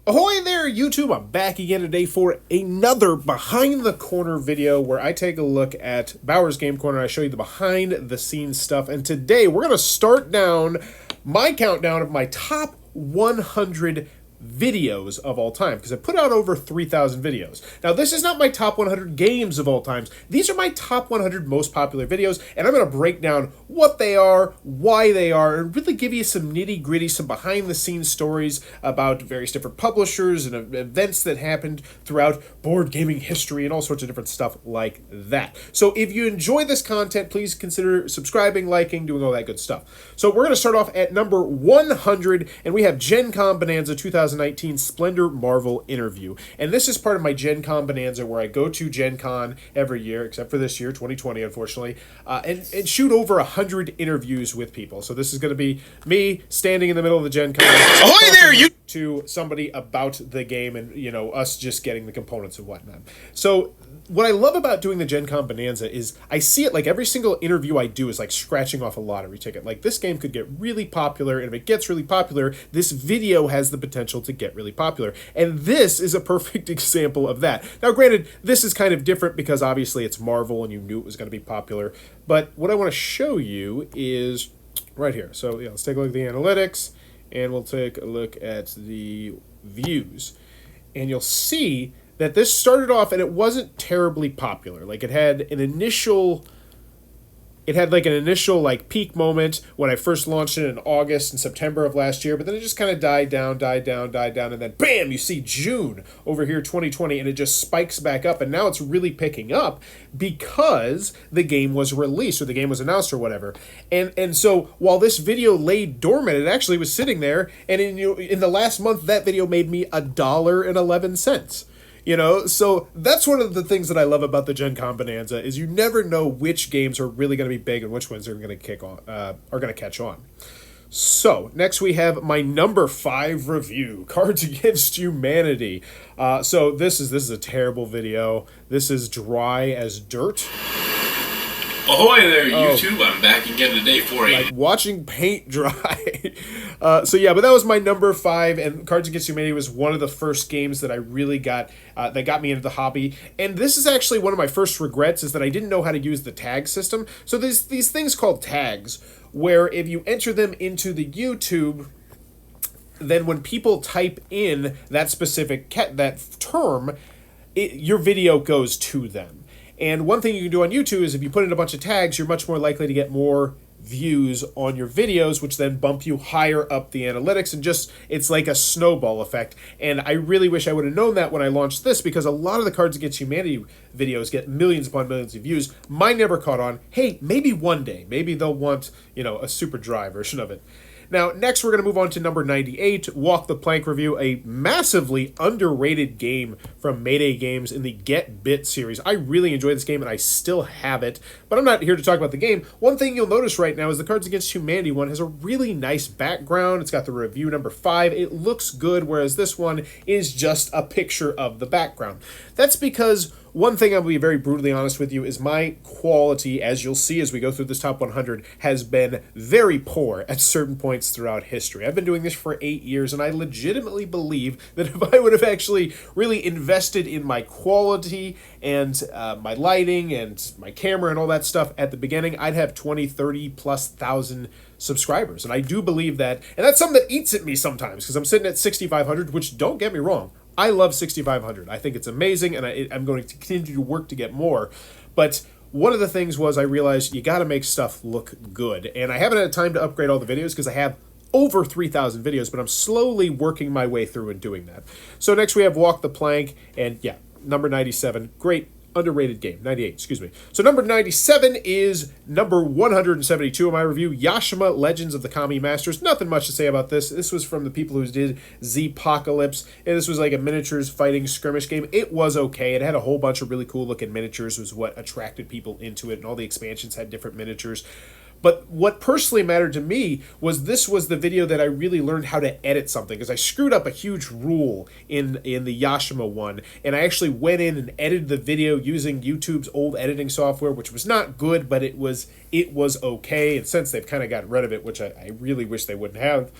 Ahoy there, YouTube! I'm back again today for another Behind the Corner video where I take a look at Bauer's Game Corner. I show you the behind-the-scenes stuff, and today we're going to start down my countdown of my top 100 videos of all time, because I put out over 3,000 videos. Now, this is not my top 100 games of all times. These are my top 100 most popular videos, and I'm going to break down what they are, why they are, and really give you some nitty-gritty, some behind-the-scenes stories about various different publishers and events that happened throughout board gaming history and all sorts of different stuff like that. So if you enjoy this content, please consider subscribing, liking, doing all that good stuff. So we're going to start off at number 100, and we have Gen Con Bonanza 2019 Splendor Marvel interview. And this is part of my Gen Con Bonanza where I go to Gen Con every year, except for this year, 2020, unfortunately, and shoot over 100 interviews with people. So this is going to be me standing in the middle of the Gen Con. Ahoy there, you! To somebody about the game and, you know, us just getting the components and whatnot. So what I love about doing the Gen Con Bonanza is I see it like every single interview I do is like scratching off a lottery ticket. Like, this game could get really popular, and if it gets really popular, this video has the potential to get really popular. And this is a perfect example of that. Now, granted, this is kind of different because obviously it's Marvel and you knew it was going to be popular. But what I want to show you is right here. So yeah, let's take a look at the analytics, and we'll take a look at the views. And you'll see that this started off and it wasn't terribly popular. Like, it had an initial peak moment when I first launched it in August and September of last year, but then it just kind of died down, and then bam, you see June over here 2020, and it just spikes back up, and now it's really picking up because the game was released or the game was announced or whatever. And so while this video lay dormant, it actually was sitting there, and in the last month that video made me $1.11. You know, so that's one of the things that I love about the Gen Con Bonanza is you never know which games are really going to be big and which ones are going to catch on. So next we have my number 5 review, Cards Against Humanity. So this is a terrible video. This is dry as dirt. Ahoy there, YouTube! I'm back again today for like watching paint dry. So yeah, but that was my number 5, and Cards Against Humanity was one of the first games that I really got me into the hobby. And this is actually one of my first regrets, is that I didn't know how to use the tag system. So there's these things called tags, where if you enter them into the YouTube, then when people type in that specific term, your video goes to them. And one thing you can do on YouTube is if you put in a bunch of tags, you're much more likely to get more views on your videos, which then bump you higher up the analytics, and just, it's like a snowball effect. And I really wish I would have known that when I launched this, because a lot of the Cards Against Humanity videos get millions upon millions of views. Mine never caught on. Hey, maybe one day. Maybe they'll want, you know, a super dry version of it. Now, next we're going to move on to number 98, Walk the Plank review, a massively underrated game from Mayday Games in the Get Bit series. I really enjoy this game, and I still have it, but I'm not here to talk about the game. One thing you'll notice right now is the Cards Against Humanity one has a really nice background. It's got the review number 5. It looks good, whereas this one is just a picture of the background. That's because one thing I'll be very brutally honest with you is my quality, as you'll see as we go through this top 100, has been very poor at certain points throughout history. I've been doing this for 8 years, and I legitimately believe that if I would have actually really invested in my quality and my lighting and my camera and all that stuff at the beginning, I'd have 20, 30 plus thousand subscribers. And I do believe that, and that's something that eats at me sometimes, because I'm sitting at 6,500, which, don't get me wrong, I love 6,500. I think it's amazing, and I'm going to continue to work to get more. But one of the things was I realized you got to make stuff look good. And I haven't had time to upgrade all the videos because I have over 3,000 videos, but I'm slowly working my way through and doing that. So next we have Walk the Plank, and yeah, number 97. Great underrated game. 98, excuse me. So number 97 is number 172 of my review, Yashima Legends of the Kami Masters. Nothing much to say about this. This was from the people who did Z-Pocalypse, and this was like a miniatures fighting skirmish game. It was okay. It had a whole bunch of really cool looking miniatures, was what attracted people into it, and all the expansions had different miniatures. But what personally mattered to me was this was the video that I really learned how to edit something, because I screwed up a huge rule in the Yashima one, and I actually went in and edited the video using YouTube's old editing software, which was not good, but it was okay. And since they've kind of gotten rid of it, which I really wish they wouldn't have,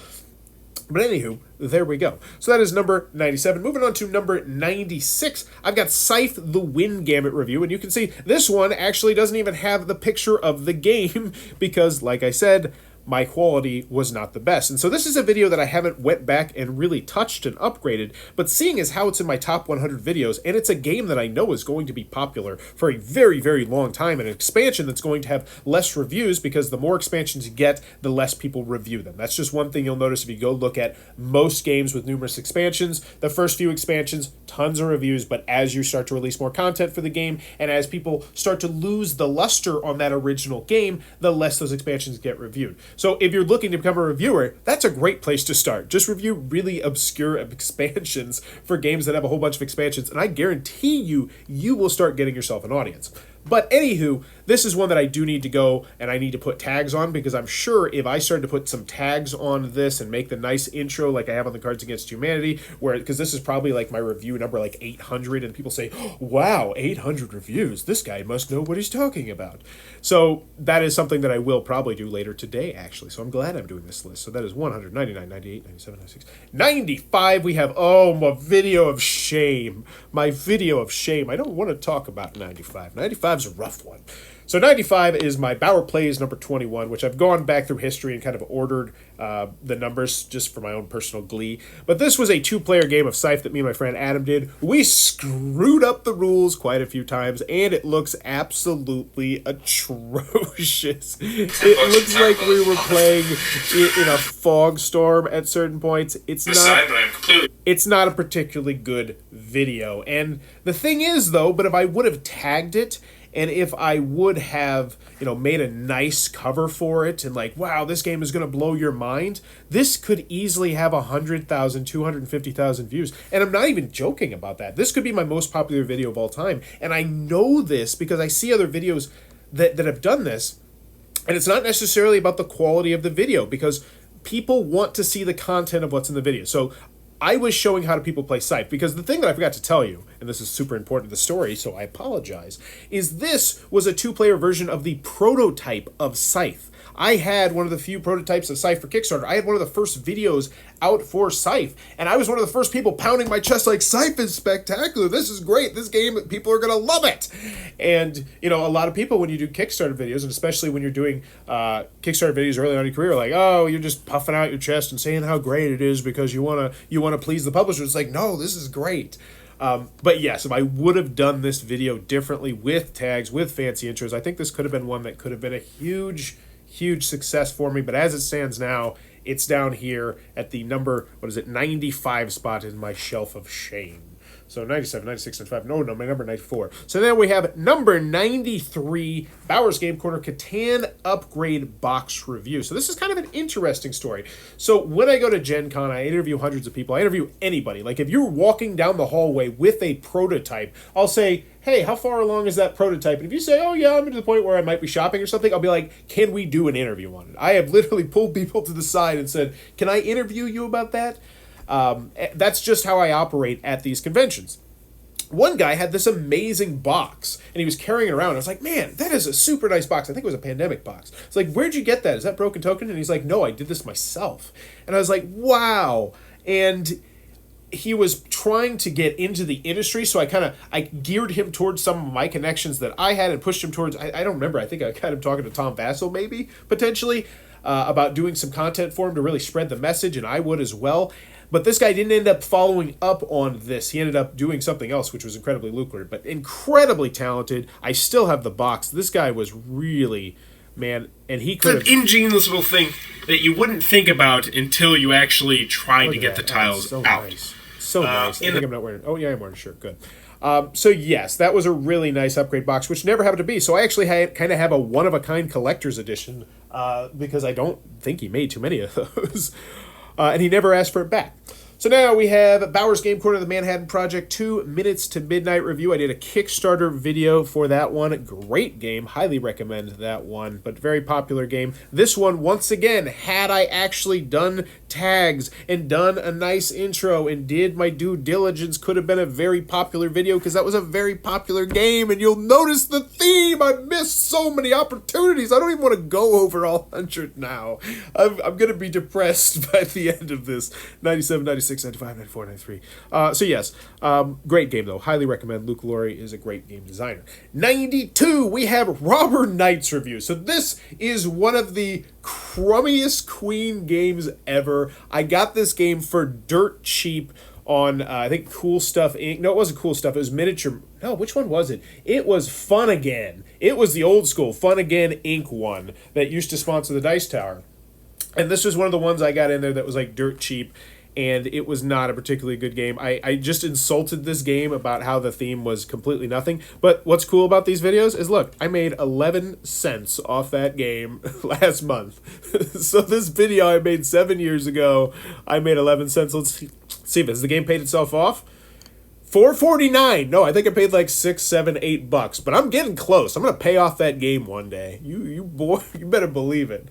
But anywho, there we go. So that is number 97. Moving on to number 96, I've got Scythe the Windgamut review, and you can see this one actually doesn't even have the picture of the game because, like I said, my quality was not the best. And so this is a video that I haven't went back and really touched and upgraded, but seeing as how it's in my top 100 videos, and it's a game that I know is going to be popular for a very, very long time, and an expansion that's going to have less reviews because the more expansions you get, the less people review them. That's just one thing you'll notice if you go look at most games with numerous expansions. The first few expansions, tons of reviews, but as you start to release more content for the game, and as people start to lose the luster on that original game, the less those expansions get reviewed. So if you're looking to become a reviewer, that's a great place to start. Just review really obscure expansions for games that have a whole bunch of expansions, and I guarantee you will start getting yourself an audience. But anywho, this is one that I do need to go and I need to put tags on, because I'm sure if I started to put some tags on this and make the nice intro like I have on the Cards Against Humanity, where because this is probably like my review number like 800, and people say, wow, 800 reviews, this guy must know what he's talking about. So that is something that I will probably do later today, actually. So I'm glad I'm doing this list. So that is 100, 99, 98, 97, 96, 95. We have, my video of shame. My video of shame. I don't want to talk about 95. 95 is a rough one. So 95 is my Bauer Plays number 21, which I've gone back through history and kind of ordered the numbers just for my own personal glee. But this was a two-player game of Scythe that me and my friend Adam did. We screwed up the rules quite a few times, and it looks absolutely atrocious. It looks like we were playing in a fog storm at certain points. It's not a particularly good video. And the thing is, though, but if I would have tagged it, and if I would have, made a nice cover for it and like, wow, this game is going to blow your mind, this could easily have 100,000, 250,000 views. And I'm not even joking about that. This could be my most popular video of all time. And I know this because I see other videos that have done this. And it's not necessarily about the quality of the video, because people want to see the content of what's in the video. So I was showing how do people play Scythe, because the thing that I forgot to tell you, and this is super important to the story, so I apologize, is this was a two-player version of the prototype of Scythe. I had one of the few prototypes of Scythe for Kickstarter. I had one of the first videos out for Scythe, and I was one of the first people pounding my chest like, Scythe is spectacular, this is great, this game, people are going to love it. And, a lot of people, when you do Kickstarter videos, and especially when you're doing Kickstarter videos early on in your career, like, oh, you're just puffing out your chest and saying how great it is because you want to please the publisher. It's like, no, this is great. But yes, if I would have done this video differently with tags, with fancy intros, I think this could have been one that could have been a huge success for me. But as it stands now, it's down here at the number, 95 spot in my shelf of shame. So 97, 96, 95. No, my number 94. So then we have number 93, Bauer's Game Corner Catan Upgrade Box Review. So this is kind of an interesting story. So when I go to Gen Con, I interview hundreds of people. I interview anybody. Like if you're walking down the hallway with a prototype, I'll say, hey, how far along is that prototype? And if you say, oh yeah, I'm to the point where I might be shopping or something, I'll be like, can we do an interview on it? I have literally pulled people to the side and said, can I interview you about that? That's just how I operate at these conventions. One guy had this amazing box, and he was carrying it around. I was like, man, that is a super nice box. I think it was a Pandemic box. It's like, where'd you get that? Is that Broken Token? And he's like, no, I did this myself. And I was like, wow. And he was trying to get into the industry, so I geared him towards some of my connections that I had and pushed him towards, I don't remember, I think I got him talking to Tom Vassell maybe, potentially, about doing some content for him to really spread the message, and I would as well. But this guy didn't end up following up on this. He ended up doing something else, which was incredibly lucrative, but incredibly talented. I still have the box. This guy was really, man, and he could have... It's an ingenious little thing that you wouldn't think about until you actually tried to get the tiles so out. Nice. So nice. I think I'm not wearing... Oh, yeah, I'm wearing a shirt. Good. So yes, that was a really nice upgrade box, which never happened to be. So I actually kind of have a one-of-a-kind collector's edition because I don't think he made too many of those. And he never asked for it back. So now we have Bauer's Game Corner, the Manhattan Project 2 Minutes to Midnight review. I did a Kickstarter video for that one. Great game. Highly recommend that one, but very popular game. This one, once again, had I actually done tags and done a nice intro and did my due diligence, could have been a very popular video because that was a very popular game, and you'll notice the theme. I missed so many opportunities. I don't even want to go over all 100 now. I'm going to be depressed by the end of this. 97, 96, 95, 94, 93. So yes, great game though. Highly recommend. Luke Laurie is a great game designer. 92, we have Robber Knights review. So this is one of the crummiest Queen games ever. I got this game for dirt cheap on, I think, Cool Stuff Inc. No, it wasn't Cool Stuff. It was Miniature. No, which one was it? It was Fun Again. It was the old school Fun Again Inc. one that used to sponsor the Dice Tower. And this was one of the ones I got in there that was like dirt cheap, and it was not a particularly good game. I just insulted this game about how the theme was completely nothing. But what's cool about these videos is, look, I made 11 cents off that game last month. So this video I made 7 years ago, I made 11 cents. Let's see if the game paid itself off. $4.49. No, I think I paid like $6, $7, $8, but I'm getting close. I'm gonna pay off that game one day. You boy, you better believe it.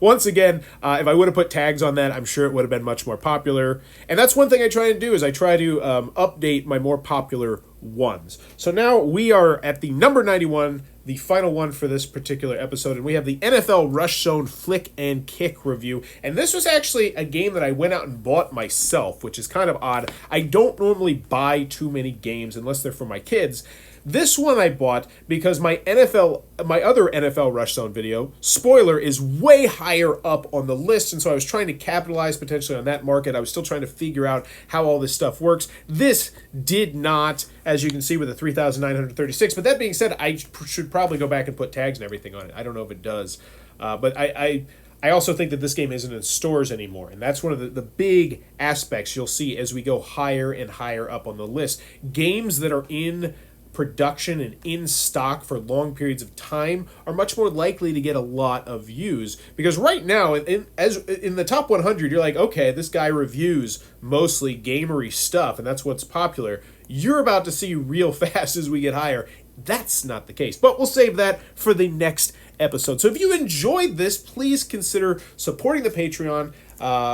Once again, if I would have put tags on that, I'm sure it would have been much more popular. And that's one thing I try and do is I try to update my more popular ones. So now we are at the number 91, the final one for this particular episode, and we have the NFL Rush Zone Flick and Kick review. And this was actually a game that I went out and bought myself, which is kind of odd. I don't normally buy too many games unless they're for my kids. This one I bought because my other NFL Rush Zone video, spoiler, is way higher up on the list, and so I was trying to capitalize potentially on that market. I was still trying to figure out how all this stuff works. This did not, as you can see, with a 3,936. But that being said, I should probably go back and put tags and everything on it. I don't know if it does, but I also think that this game isn't in stores anymore, and that's one of the big aspects you'll see as we go higher and higher up on the list. Games that are in production and in stock for long periods of time are much more likely to get a lot of views, because right now in the top 100 you're like, okay, this guy reviews mostly gamery stuff and that's what's popular. You're about to see real fast as we get higher, that's not the case, but we'll save that for the next episode. So if you enjoyed this, please consider supporting the Patreon,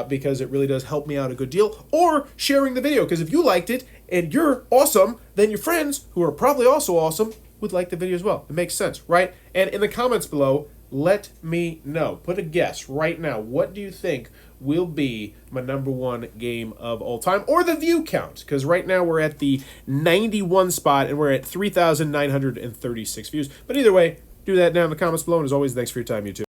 because it really does help me out a good deal, or sharing the video, because if you liked it and you're awesome, then your friends, who are probably also awesome, would like the video as well. It makes sense, right? And in the comments below, let me know. Put a guess right now. What do you think will be my number one game of all time, or the view count? Because right now we're at the 91 spot and we're at 3,936 views. But either way, do that down in the comments below. And as always, thanks for your time, YouTube.